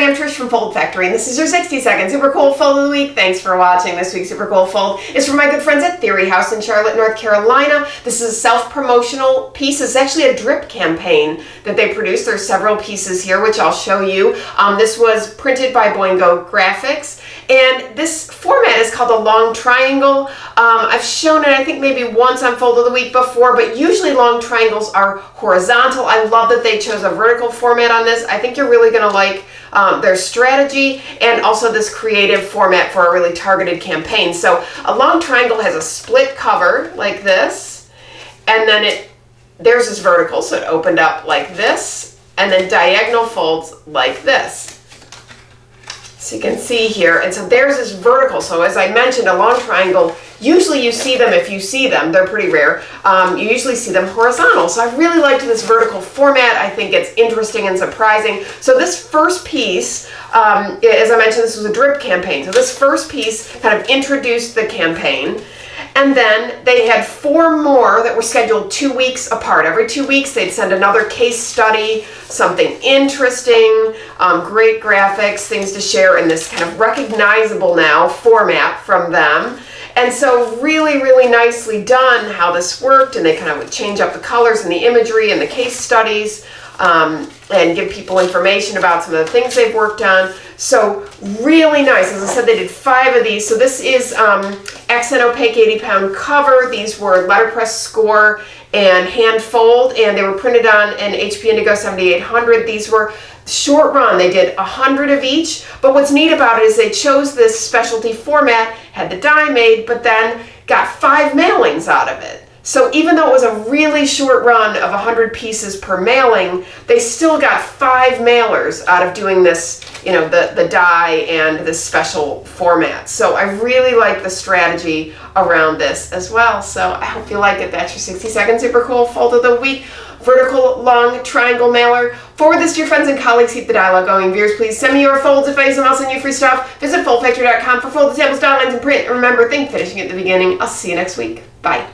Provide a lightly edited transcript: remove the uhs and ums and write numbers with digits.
I'm Trish from Foldfactory, and this is your 60-second super cool fold of the week. Thanks for watching. This week's super cool fold is from my good friends at Theory House in Charlotte, North Carolina. This is a self-promotional piece. It's actually a drip campaign that they produced. There's several pieces here, which I'll show you. This was printed by Boingo Graphics, and this format is called a long triangle. I've shown it, I think, maybe once on Fold of the Week before, but usually long triangles are horizontal. I love that they chose a vertical format on this. I think you're really going to like their strategy and also this creative format for a really targeted campaign. So a long triangle has a split cover like this, and then theirs is vertical, so it opened up like this, and then diagonal folds like this. So you can see here, and so theirs is vertical. So as I mentioned, a long triangle, usually you see them, if you see them, they're pretty rare, you usually see them horizontal. So I really liked this vertical format. I think it's interesting and surprising. So this first piece, as I mentioned, this was a drip campaign. So this first piece kind of introduced the campaign. And then they had 4 more that were scheduled 2 weeks apart. Every 2 weeks they'd send another case study, something interesting, great graphics, things to share in this kind of recognizable now format from them. And so really, really nicely done how this worked, and they kind of would change up the colors and the imagery and the case studies and give people information about some of the things they've worked on. So really nice. As I said, they did 5 of these. So this is accent opaque 80-pound cover. These were letterpress score and hand fold, and they were printed on an HP Indigo 7800. These were short run. They did 100 of each, but what's neat about it is they chose this specialty format, had the die made, but then got 5 mailings out of it. So even though it was a really short run of 100 pieces per mailing, they still got 5 mailers out of doing this, you know, the die and this special format. So I really like the strategy around this as well. So I hope you like it. That's your 60-second super cool fold of the week. Vertical long triangle mailer. Forward this to your friends and colleagues. Keep the dialogue going. Viewers, please send me your folds if I use them. I'll send you free stuff. Visit foldfactory.com for folded samples, style lines, and print. And remember, think finishing at the beginning. I'll see you next week. Bye.